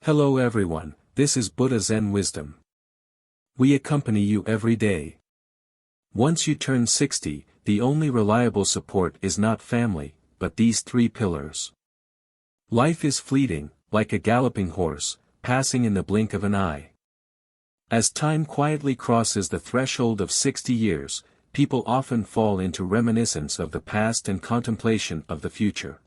Hello everyone, this is Buddha Zen Wisdom. We accompany you every day. Once you turn 60, the only reliable support is not family, but these three pillars. Life is fleeting, like a galloping horse, passing in the blink of an eye. As time quietly crosses the threshold of 60 years, people often fall into reminiscence of the past and contemplation of the future.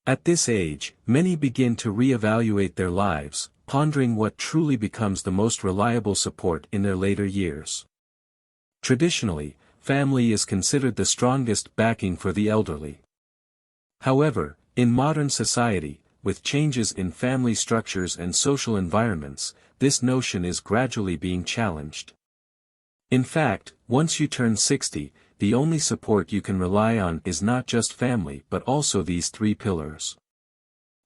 At this age, many begin to re-evaluate their lives, pondering what truly becomes the most reliable support in their later years. Traditionally, family is considered the strongest backing for the elderly. However, in modern society, with changes in family structures and social environments, this notion is gradually being challenged. In fact, once you turn 60, the only support you can rely on is not just family but also these three pillars.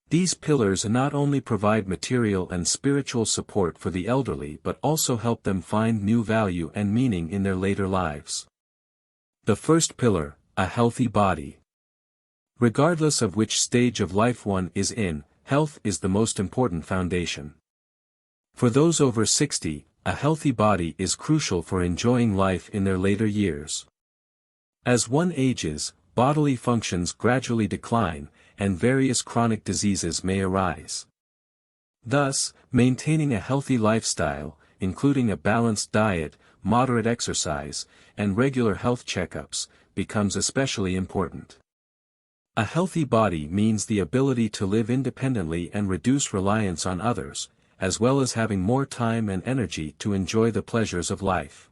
These pillars not only provide material and spiritual support for the elderly but also help them find new value and meaning in their later lives. The first pillar, a healthy body. Regardless of which stage of life one is in, health is the most important foundation. For those over 60, a healthy body is crucial for enjoying life in their later years. As one ages, bodily functions gradually decline, and various chronic diseases may arise. Thus, maintaining a healthy lifestyle, including a balanced diet, moderate exercise, and regular health checkups, becomes especially important. A healthy body means the ability to live independently and reduce reliance on others, as well as having more time and energy to enjoy the pleasures of life.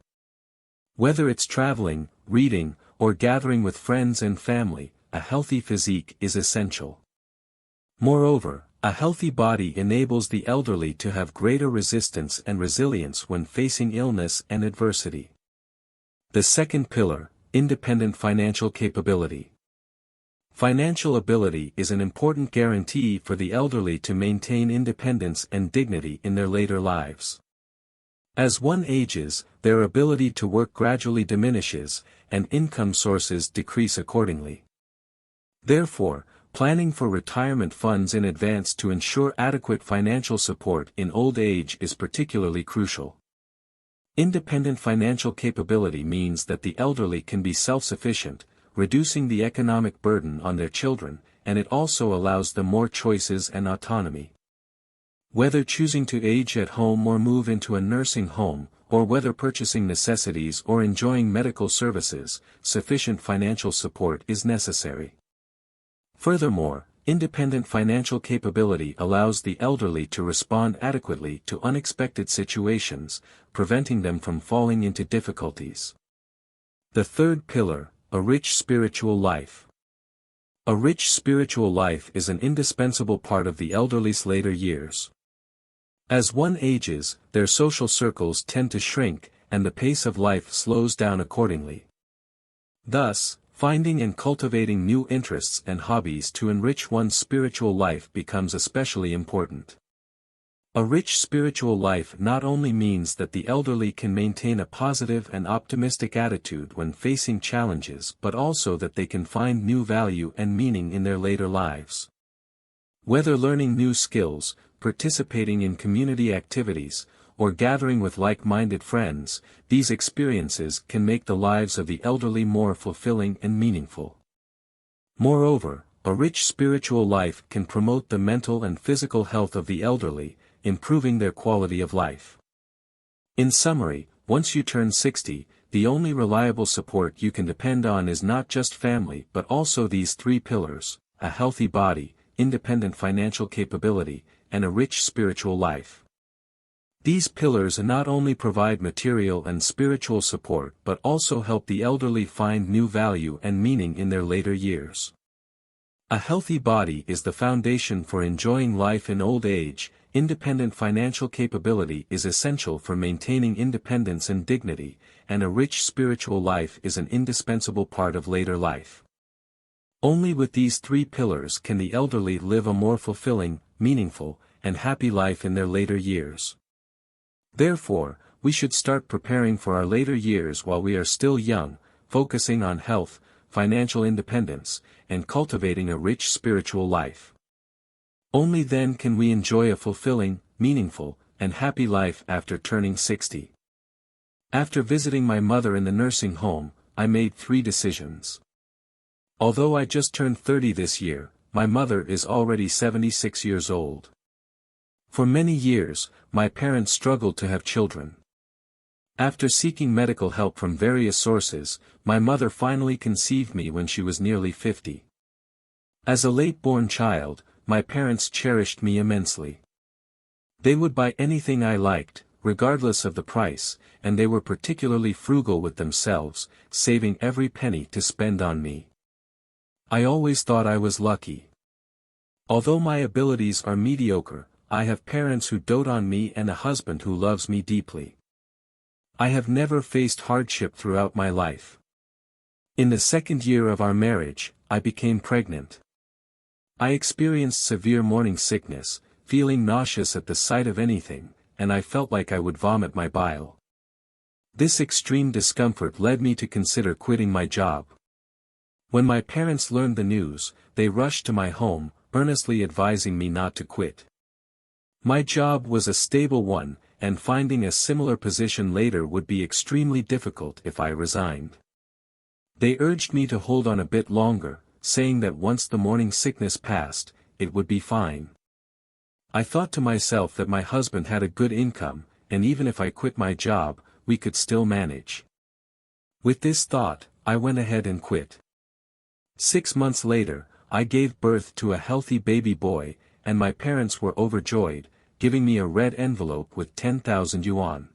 Whether it's traveling, reading, or gathering with friends and family, a healthy physique is essential. Moreover, a healthy body enables the elderly to have greater resistance and resilience when facing illness and adversity. The second pillar, independent financial capability. Financial ability is an important guarantee for the elderly to maintain independence and dignity in their later lives. As one ages, their ability to work gradually diminishes, and income sources decrease accordingly. Therefore, planning for retirement funds in advance to ensure adequate financial support in old age is particularly crucial. Independent financial capability means that the elderly can be self-sufficient, reducing the economic burden on their children, and it also allows them more choices and autonomy. Whether choosing to age at home or move into a nursing home, or whether purchasing necessities or enjoying medical services, sufficient financial support is necessary. Furthermore, independent financial capability allows the elderly to respond adequately to unexpected situations, preventing them from falling into difficulties. The third pillar, a rich spiritual life. A rich spiritual life is an indispensable part of the elderly's later years. As one ages, their social circles tend to shrink, and the pace of life slows down accordingly. Thus, finding and cultivating new interests and hobbies to enrich one's spiritual life becomes especially important. A rich spiritual life not only means that the elderly can maintain a positive and optimistic attitude when facing challenges but also that they can find new value and meaning in their later lives. Whether learning new skills, participating in community activities, or gathering with like-minded friends, these experiences can make the lives of the elderly more fulfilling and meaningful. Moreover, a rich spiritual life can promote the mental and physical health of the elderly, improving their quality of life. In summary, once you turn 60, the only reliable support you can depend on is not just family but also these three pillars, a healthy body, independent financial capability, and a rich spiritual life. These pillars not only provide material and spiritual support but also help the elderly find new value and meaning in their later years. A healthy body is the foundation for enjoying life in old age. Independent financial capability is essential for maintaining independence and dignity, and a rich spiritual life is an indispensable part of later life. Only with these three pillars can the elderly live a more fulfilling, meaningful, and happy life in their later years. Therefore, we should start preparing for our later years while we are still young, focusing on health, financial independence, and cultivating a rich spiritual life. Only then can we enjoy a fulfilling, meaningful, and happy life after turning 60. After visiting my mother in the nursing home, I made 3 decisions. Although I just turned 30 this year, my mother is already 76 years old. For many years, my parents struggled to have children. After seeking medical help from various sources, my mother finally conceived me when she was nearly 50. As a late-born child, my parents cherished me immensely. They would buy anything I liked, regardless of the price, and they were particularly frugal with themselves, saving every penny to spend on me. I always thought I was lucky. Although my abilities are mediocre, I have parents who dote on me and a husband who loves me deeply. I have never faced hardship throughout my life. In the 2nd year of our marriage, I became pregnant. I experienced severe morning sickness, feeling nauseous at the sight of anything, and I felt like I would vomit my bile. This extreme discomfort led me to consider quitting my job. When my parents learned the news, they rushed to my home, earnestly advising me not to quit. My job was a stable one, and finding a similar position later would be extremely difficult if I resigned. They urged me to hold on a bit longer, saying that once the morning sickness passed, it would be fine. I thought to myself that my husband had a good income, and even if I quit my job, we could still manage. With this thought, I went ahead and quit. 6 months later, I gave birth to a healthy baby boy, and my parents were overjoyed, giving me a red envelope with 10,000 yuan.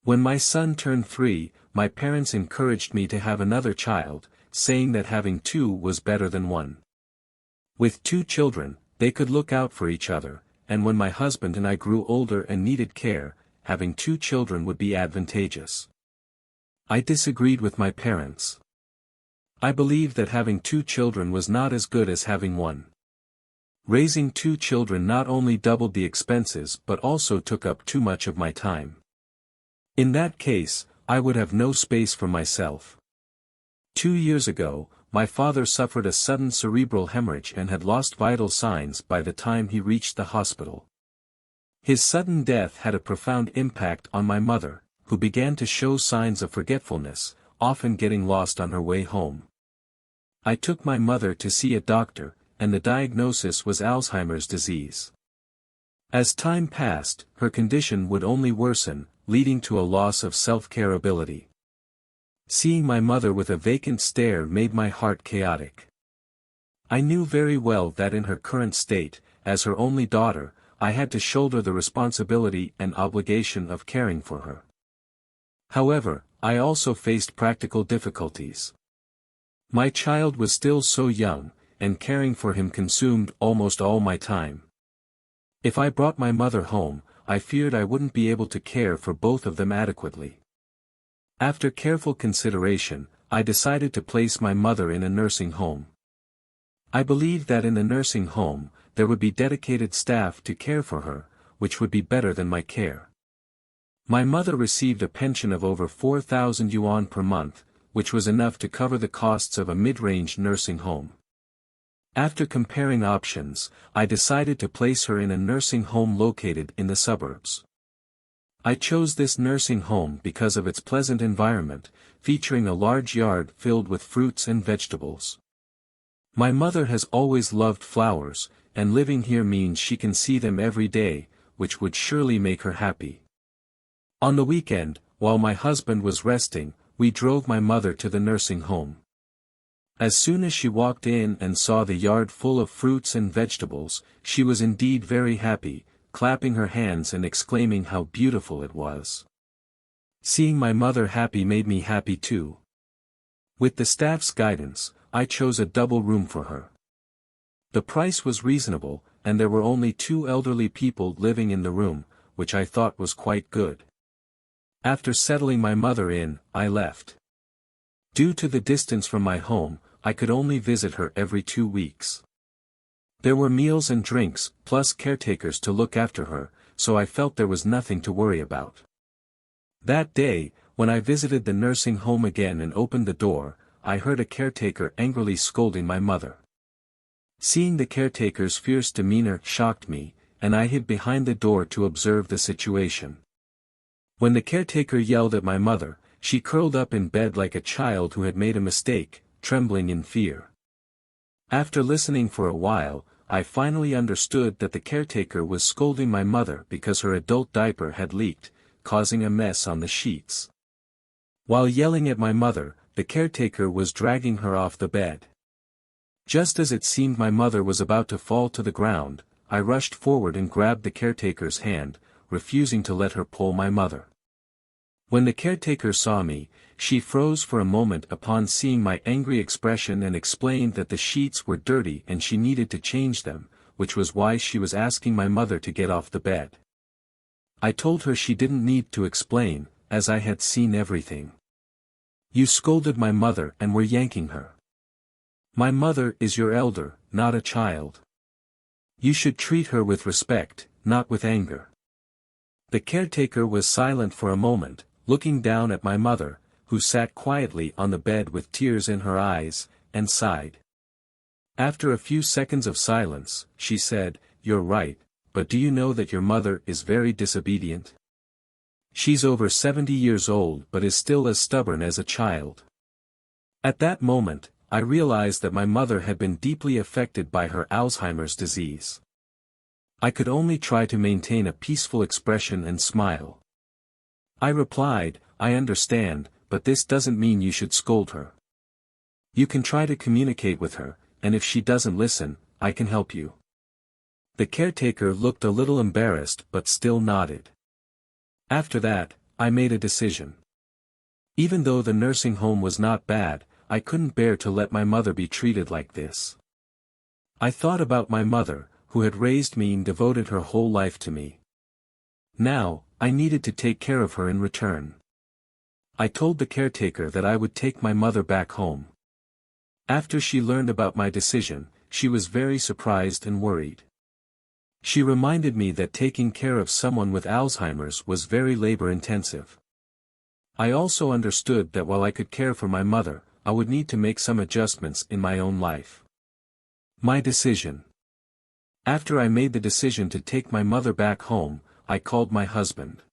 When my son turned 3, my parents encouraged me to have another child, saying that having 2 was better than 1. With 2 children, they could look out for each other, and when my husband and I grew older and needed care, having 2 children would be advantageous. I disagreed with my parents. I believed that having 2 children was not as good as having 1. Raising 2 children not only doubled the expenses but also took up too much of my time. In that case, I would have no space for myself. 2 years ago, my father suffered a sudden cerebral hemorrhage and had lost vital signs by the time he reached the hospital. His sudden death had a profound impact on my mother, who began to show signs of forgetfulness, often getting lost on her way home. I took my mother to see a doctor, and the diagnosis was Alzheimer's disease. As time passed, her condition would only worsen, leading to a loss of self-care ability. Seeing my mother with a vacant stare made my heart chaotic. I knew very well that in her current state, as her only daughter, I had to shoulder the responsibility and obligation of caring for her. However, I also faced practical difficulties. My child was still so young, and caring for him consumed almost all my time. If I brought my mother home, I feared I wouldn't be able to care for both of them adequately. After careful consideration, I decided to place my mother in a nursing home. I believed that in the nursing home, there would be dedicated staff to care for her, which would be better than my care. My mother received a pension of over 4,000 yuan per month, which was enough to cover the costs of a mid-range nursing home. After comparing options, I decided to place her in a nursing home located in the suburbs. I chose this nursing home because of its pleasant environment, featuring a large yard filled with fruits and vegetables. My mother has always loved flowers, and living here means she can see them every day, which would surely make her happy. On the weekend, while my husband was resting, we drove my mother to the nursing home. As soon as she walked in and saw the yard full of fruits and vegetables, she was indeed very happy, clapping her hands and exclaiming how beautiful it was. Seeing my mother happy made me happy too. With the staff's guidance, I chose a double room for her. The price was reasonable, and there were only 2 elderly people living in the room, which I thought was quite good. After settling my mother in, I left. Due to the distance from my home, I could only visit her every 2 weeks. There were meals and drinks, plus caretakers to look after her, so I felt there was nothing to worry about. That day, when I visited the nursing home again and opened the door, I heard a caretaker angrily scolding my mother. Seeing the caretaker's fierce demeanor shocked me, and I hid behind the door to observe the situation. When the caretaker yelled at my mother, she curled up in bed like a child who had made a mistake, trembling in fear. After listening for a while, I finally understood that the caretaker was scolding my mother because her adult diaper had leaked, causing a mess on the sheets. While yelling at my mother, the caretaker was dragging her off the bed. Just as it seemed my mother was about to fall to the ground, I rushed forward and grabbed the caretaker's hand, refusing to let her pull my mother. When the caretaker saw me, she froze for a moment upon seeing my angry expression and explained that the sheets were dirty and she needed to change them, which was why she was asking my mother to get off the bed. I told her she didn't need to explain, as I had seen everything. You scolded my mother and were yanking her. My mother is your elder, not a child. You should treat her with respect, not with anger. The caretaker was silent for a moment, looking down at my mother, who sat quietly on the bed with tears in her eyes, and sighed. After a few seconds of silence, she said, "You're right, but do you know that your mother is very disobedient? She's over 70 years old but is still as stubborn as a child." At that moment, I realized that my mother had been deeply affected by her Alzheimer's disease. I could only try to maintain a peaceful expression and smile. I replied, "I understand, but this doesn't mean you should scold her. You can try to communicate with her, and if she doesn't listen, I can help you." The caretaker looked a little embarrassed but still nodded. After that, I made a decision. Even though the nursing home was not bad, I couldn't bear to let my mother be treated like this. I thought about my mother, who had raised me and devoted her whole life to me. Now, I needed to take care of her in return. I told the caretaker that I would take my mother back home. After she learned about my decision, she was very surprised and worried. She reminded me that taking care of someone with Alzheimer's was very labor-intensive. I also understood that while I could care for my mother, I would need to make some adjustments in my own life. My decision. After I made the decision to take my mother back home, I called my husband.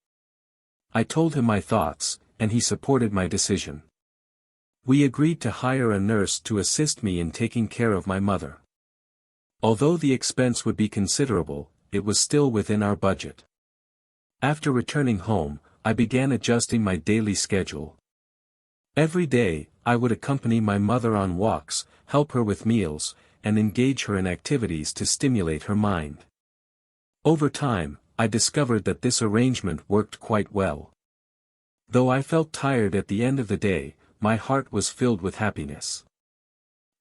I told him my thoughts, and he supported my decision. We agreed to hire a nurse to assist me in taking care of my mother. Although the expense would be considerable, it was still within our budget. After returning home, I began adjusting my daily schedule. Every day, I would accompany my mother on walks, help her with meals, and engage her in activities to stimulate her mind. Over time, I discovered that this arrangement worked quite well. Though I felt tired at the end of the day, my heart was filled with happiness.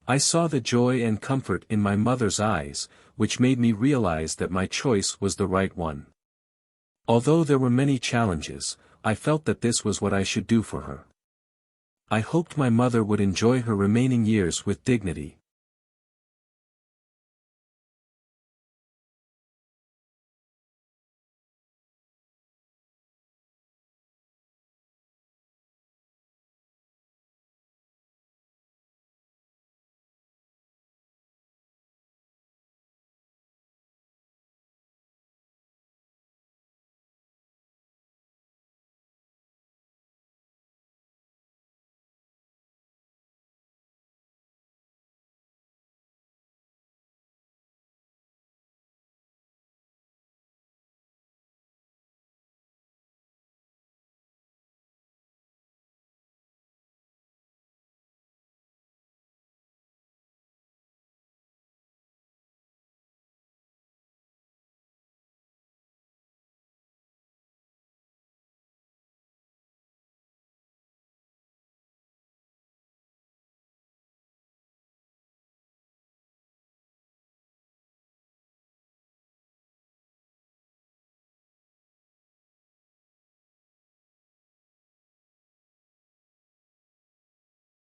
I saw the joy and comfort in my mother's eyes, which made me realize that my choice was the right one. Although there were many challenges, I felt that this was what I should do for her. I hoped my mother would enjoy her remaining years with dignity.